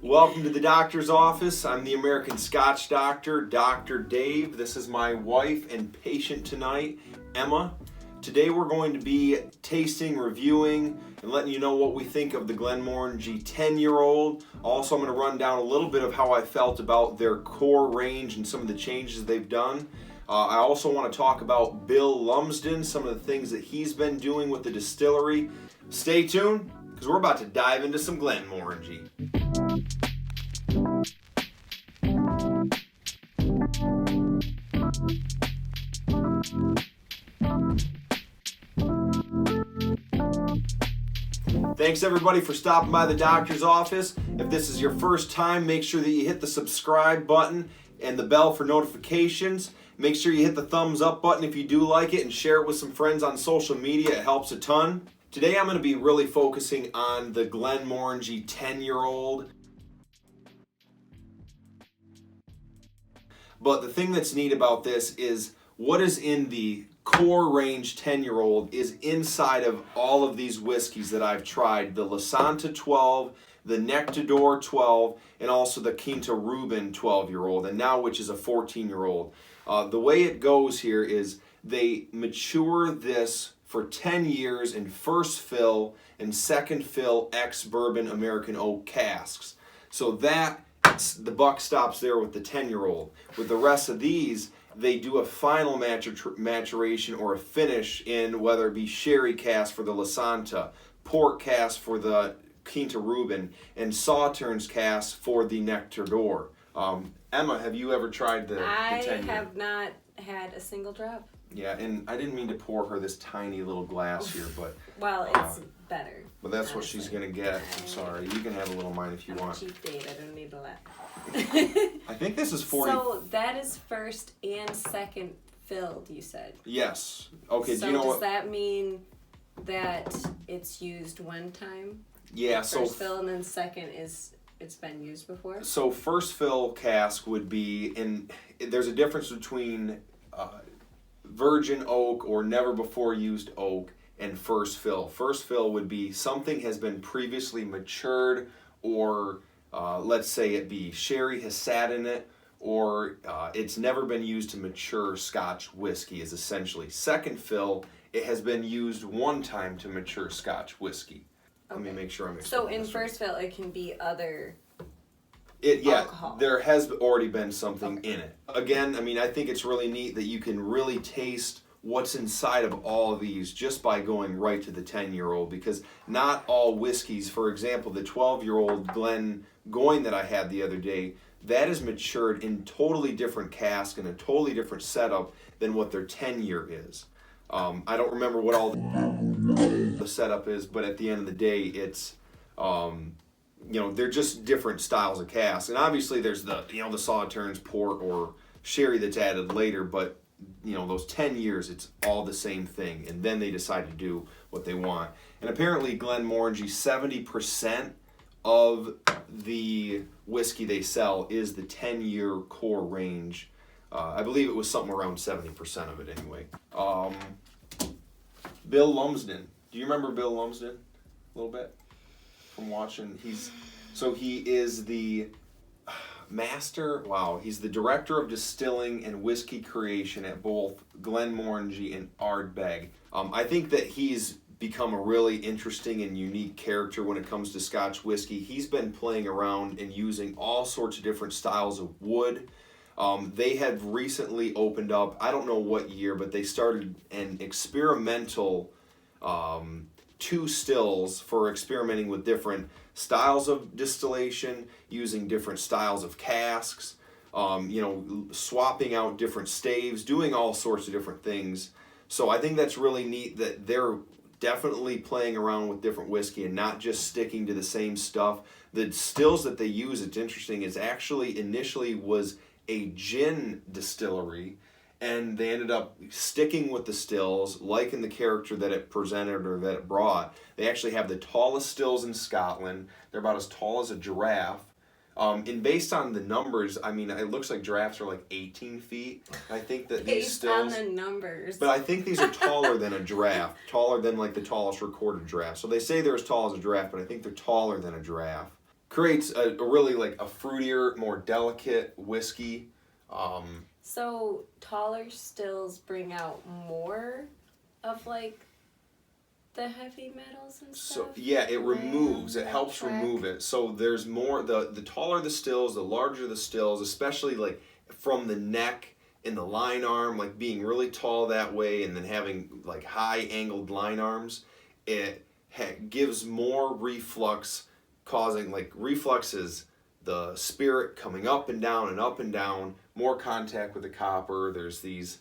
Welcome to the doctor's office. I'm the American Scotch Doctor, Dr. Dave. This is my wife and patient tonight, Emma. Today we're going to be tasting, reviewing, and letting you know what we think of the Glenmorangie 10-year-old. Also, I'm going to run down a little bit of how I felt about their core range and some of the changes they've done. I also want to talk about Bill Lumsden, some of the things that he's been doing with the distillery. Stay tuned, because we're about to dive into some Glenmorangie. Thanks everybody for stopping by the doctor's office. If this is your first time, make sure that you hit the subscribe button and the bell for notifications. Make sure you hit the thumbs up button if you do like it and share it with some friends on social media. It helps a ton. Today I'm going to be really focusing on the Glenmorangie 10-year-old. But the thing that's neat about this is what is in the core range 10-year-old is inside of all of these whiskeys that I've tried. The Lasanta 12, the Nectar d'Or 12, and also the Quinta Ruben 12-year-old, and now which is a 14-year-old. The way it goes here is they mature this for 10 years in first fill and second fill ex-bourbon American oak casks. So the buck stops there with the 10-year-old. With the rest of these, they do a final maturation or a finish in whether it be sherry cask for the Lasanta, port cask for the Quinta Ruben, and Sauternes cask for the Nectar d'Or. Emma, have you ever tried the 10-year? I have not had a single drop. Yeah, and I didn't mean to pour her this tiny little glass here, but... Well, it's better. But that's honestly what she's going to get. I'm sorry. You can have a little of mine if you want. Cheap date. I don't need a lot. I think this is 40... So that is first and second filled, you said? Yes. Okay, so do you know does that mean that it's used one time? Yeah, first so... First fill and then second is... It's been used before? So first fill cask would be... There's a difference between... virgin oak or never before used oak and first fill. First fill would be something has been previously matured, or let's say it be sherry has sat in it, or it's never been used to mature Scotch whiskey is essentially. Second fill, it has been used one time to mature Scotch whiskey. Okay. Let me make sure I'm So in first fill it can be other alcohol. There has already been something in it. Again, I mean, I think it's really neat that you can really taste what's inside of all of these just by going right to the 10-year-old, because not all whiskeys, for example, the 12-year-old Glengoyne that I had the other day, that is matured in totally different cask and a totally different setup than what their 10-year is. I don't remember what all the setup is, but at the end of the day, it's... they're just different styles of cask. And obviously there's the Sauternes port or sherry that's added later, but, those 10 years, it's all the same thing. And then they decide to do what they want. And apparently Glenmorangie, 70% of the whiskey they sell is the 10-year core range. I believe it was something around 70% of it anyway. Bill Lumsden. Do you remember Bill Lumsden a little bit? From watching, he is the master. Wow, he's the director of distilling and whiskey creation at both Glenmorangie and Ardbeg. I think that he's become a really interesting and unique character when it comes to Scotch whiskey. He's been playing around and using all sorts of different styles of wood. They have recently opened up, I don't know what year, but they started an experimental 2 stills for experimenting with different styles of distillation, using different styles of casks, swapping out different staves, doing all sorts of different things. So I think that's really neat that they're definitely playing around with different whiskey and not just sticking to the same stuff. The stills that they use, it's interesting, is actually initially was a gin distillery, and they ended up sticking with the stills, liking the character that it presented or that it brought. They actually have the tallest stills in Scotland. They're about as tall as a giraffe. And based on the numbers, I mean, it looks like giraffes are like 18 feet. I think that these stills... Based on the numbers. But I think these are taller than a giraffe. Taller than like the tallest recorded giraffe. So they say they're as tall as a giraffe, but I think they're taller than a giraffe. creates a really like a fruitier, more delicate whiskey. So taller stills bring out more of like the heavy metals and So stuff. yeah, it helps track. remove it. So there's more, the taller the stills, the larger the stills, especially like from the neck and the line arm, like being really tall that way, and then having like high angled line arms, it gives more reflux, causing like reflux is the spirit coming up and down and up and down, more contact with the copper. There's these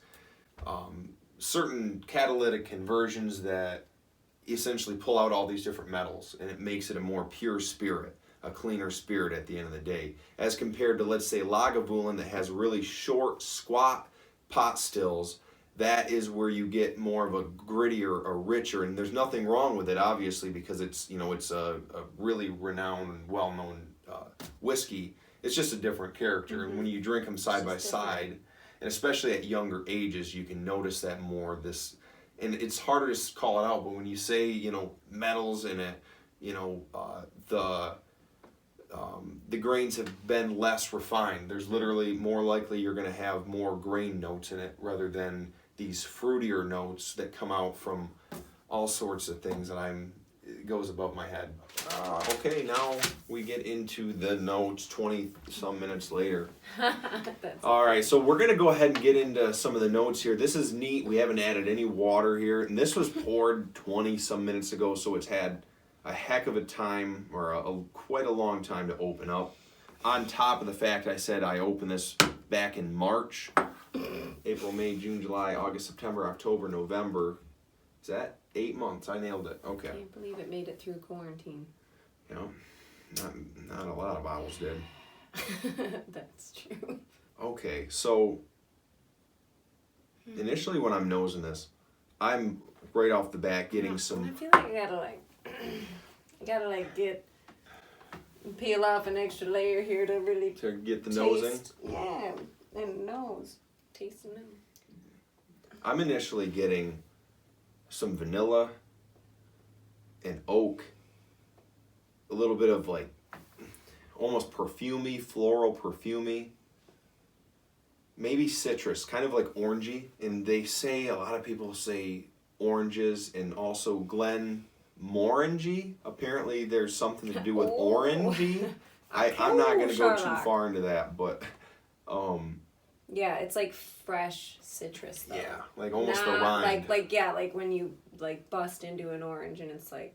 certain catalytic conversions that essentially pull out all these different metals, and it makes it a more pure spirit, a cleaner spirit at the end of the day, as compared to, let's say, Lagavulin that has really short, squat pot stills. That is where you get more of a grittier, a richer, and there's nothing wrong with it, obviously, because it's, you know, it's a really renowned and well-known whiskey. It's just a different character, and when you drink them side by side, and especially at younger ages, you can notice that more. This, and it's harder to call it out, but when you say, you know, metals in it, you know, the grains have been less refined. There's literally more likely you're going to have more grain notes in it rather than these fruitier notes that come out from all sorts of things that it goes above my head. Okay, now we get into the notes 20 some minutes later. All right, so we're going to go ahead and get into some of the notes here. This is neat. We haven't added any water here, and this was poured 20 some minutes ago, so it's had a heck of a time, or quite a long time to open up. On top of the fact I said I opened this back in March. April, May, June, July, August, September, October, November. Is that 8 months? I nailed it. Okay. I can't believe it made it through quarantine. You know, not a lot of bottles did. That's true. Okay, so initially when I'm nosing this, I'm right off the bat getting some... I feel like I gotta peel off an extra layer here to really To get the taste. nosing? Yeah, and nose. Taste and nose. I'm initially getting some vanilla and oak, a little bit of like almost perfumey, floral perfumey, maybe citrus, kind of like orangey. And they say, a lot of people say oranges, and also Glenmorangie. Apparently there's something to do with orangey. I'm not going to go too far into that, but yeah, it's like fresh citrus though. Yeah, like almost the rind. Like when you like bust into an orange and it's like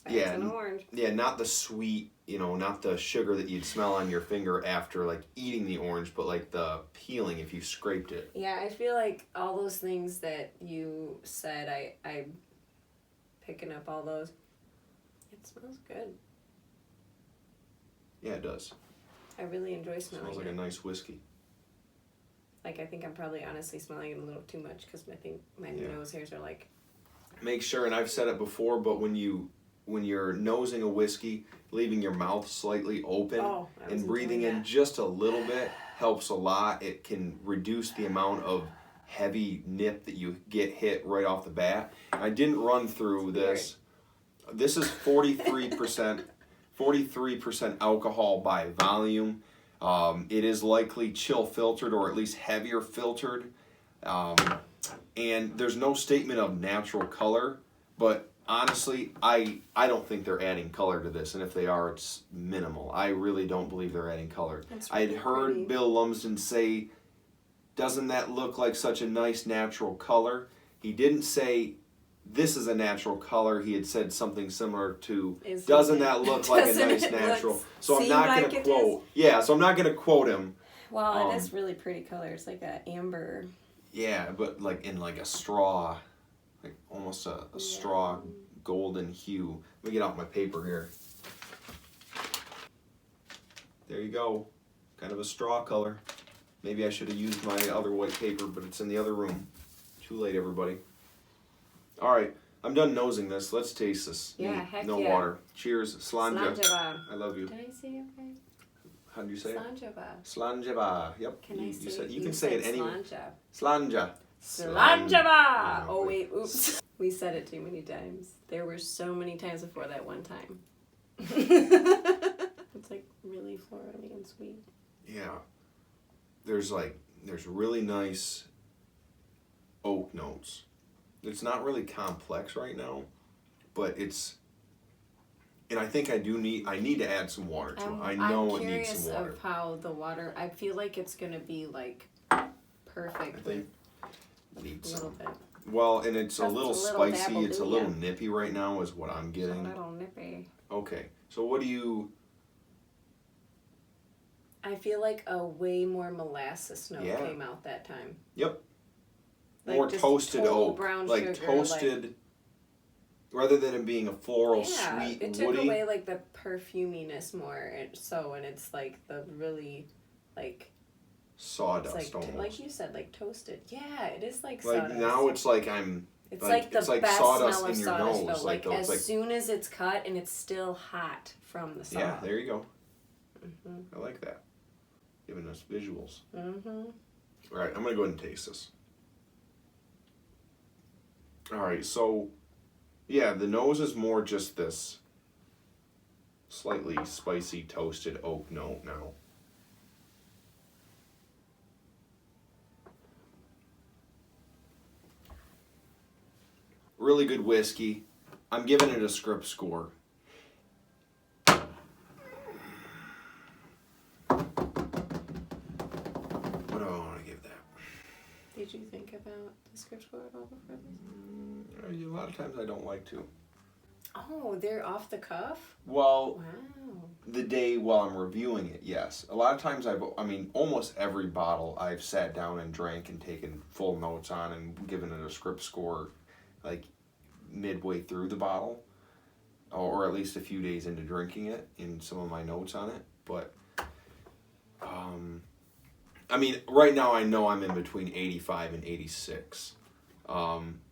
that's an orange. Yeah, not the sweet, you know, not the sugar that you'd smell on your finger after like eating the orange, but like the peeling if you scraped it. Yeah, I feel like all those things that you said, I'm picking up all those. It smells good. Yeah, it does. I really enjoy smelling it. Smells like a nice whiskey. Like, I think I'm probably honestly smelling it a little too much because I think my nose hairs are like... Make sure, and I've said it before, but when you're nosing a whiskey, leaving your mouth slightly open and breathing in just a little bit helps a lot. It can reduce the amount of heavy nip that you get hit right off the bat. I didn't run through this. This is 43% alcohol by volume. It is likely chill filtered, or at least heavier filtered. And there's no statement of natural color, but honestly, I don't think they're adding color to this, and if they are, it's minimal. I really don't believe they're adding color. I'd heard Bill Lumsden say, doesn't that look like such a nice natural color? He didn't say, this is a natural color. He had said something similar to, doesn't that look like a nice natural? So I'm not going to quote. Yeah, so I'm not going to quote him. Well, it is really pretty color. It's like an amber. Yeah, but like in like a straw, like almost a straw golden hue. Let me get out my paper here. There you go. Kind of a straw color. Maybe I should have used my other white paper, but it's in the other room. Too late, everybody. All right, I'm done nosing this. Let's taste this. Yeah, heck no yeah. water. Cheers, Slanja. Slanja. I love you. Did I say it right? How do you say Slanja. it? Slanja. Yep. Can I say it? You can say it any. Slanja. Slanja. Oh wait, oops. We said it too many times. There were so many times before that one time. It's like Yeah. There's really nice oak notes. It's not really complex right now, but and I think I need to add some water to it. I know it needs some water. I'm curious of how the water, I feel like it's going to be like perfect with a little bit. Well, and it's Just a little spicy. It's a little nippy right now is what I'm getting. It's a little nippy. Okay. So what do you... I feel like a way more molasses note came out that time. Yep. Like more just toasted total oak. Brown like sugar, toasted... rather than it being a floral, sweet, it took woody... away like the perfuminess more. And it's like the really like... Sawdust it's like, almost. Like you said, like toasted. Yeah, it is like sawdust. Like now it's like I'm... It's like the best sawdust smell of in your sawdust. nose. Like as soon as it's cut and it's still hot from the saw. Yeah, there you go. Mm-hmm. I like that. Giving us visuals. Mm-hmm. All right, I'm going to go ahead and taste this. All right, so, yeah, the nose is more just this slightly spicy toasted oak note now. Really good whiskey. I'm giving it a script score. What do I want to give that? Did you think about the script score at all before this? A lot of times I don't like to. Oh, they're off the cuff? Well, wow. The day while I'm reviewing it, yes. A lot of times almost every bottle I've sat down and drank and taken full notes on and given it a script score like midway through the bottle, or at least a few days into drinking it in some of my notes on it. But, right now I know I'm in between 85 and 86.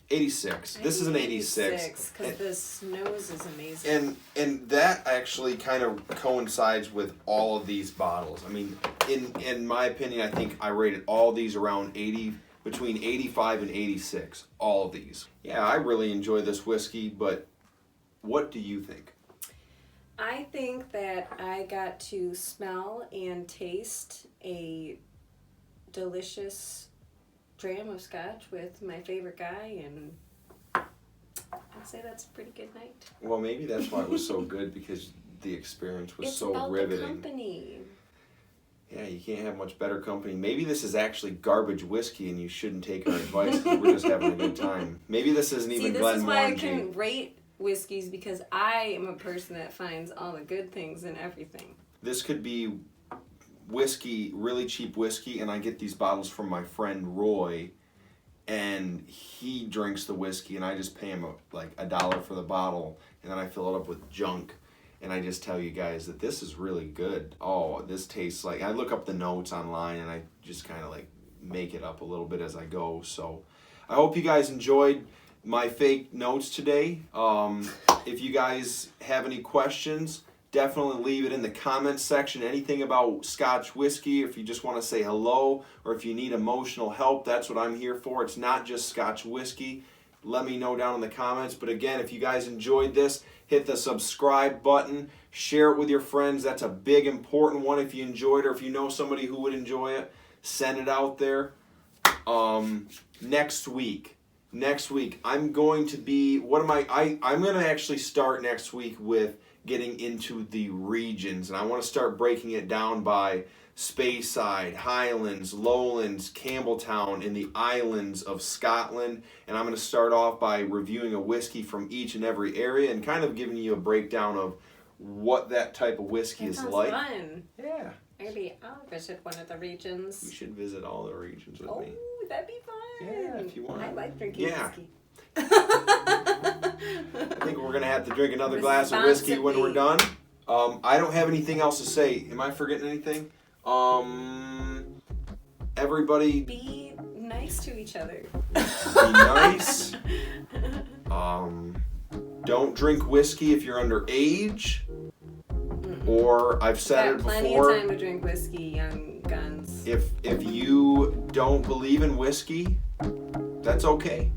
86. This is an 86. Because this nose is amazing. And that actually kind of coincides with all of these bottles. I mean, in my opinion, I think I rated all these around 80, between 85 and 86. All of these. Yeah, I really enjoy this whiskey, but what do you think? I think that I got to smell and taste a delicious dram of scotch with my favorite guy, and I'd say that's a pretty good night. Well, maybe that's why it was so good, because the experience was so about riveting. The company. Yeah, you can't have much better company. Maybe this is actually garbage whiskey and you shouldn't take our advice because we're just having a good time. Maybe this isn't even Glenmorangie. This is why I can rate whiskeys, because I am a person that finds all the good things in everything. This could be whiskey, really cheap whiskey, and I get these bottles from my friend Roy, and he drinks the whiskey, and I just pay him $1 for the bottle, and then I fill it up with junk, and I just tell you guys that this is really good. Oh, this tastes like... I look up the notes online, and I just kind of make it up a little bit as I go. So I hope you guys enjoyed my fake notes today. If you guys have any questions, definitely leave it in the comments section. Anything about Scotch whiskey, if you just want to say hello, or if you need emotional help, that's what I'm here for. It's not just Scotch whiskey. Let me know down in the comments. But again, if you guys enjoyed this, hit the subscribe button. Share it with your friends. That's a big, important one. If you enjoyed it, or if you know somebody who would enjoy it, send it out there. Next week, I'm going to be... I'm going to actually start next week with getting into the regions, and I want to start breaking it down by Speyside, Highlands, Lowlands, Campbelltown, and the islands of Scotland. And I'm going to start off by reviewing a whiskey from each and every area and kind of giving you a breakdown of what that type of whiskey is like. Fun. Yeah. Maybe I'll visit one of the regions. You should visit all the regions with me. Oh, that'd be fun. Yeah, if you want. I like drinking whiskey. I think we're going to have to drink another glass of whiskey when we're done. I don't have anything else to say. Am I forgetting anything? Everybody... Be nice to each other. Be nice. Don't drink whiskey if you're underage. Or I've said it before. Plenty of time to drink whiskey, young guns. If you don't believe in whiskey, that's okay.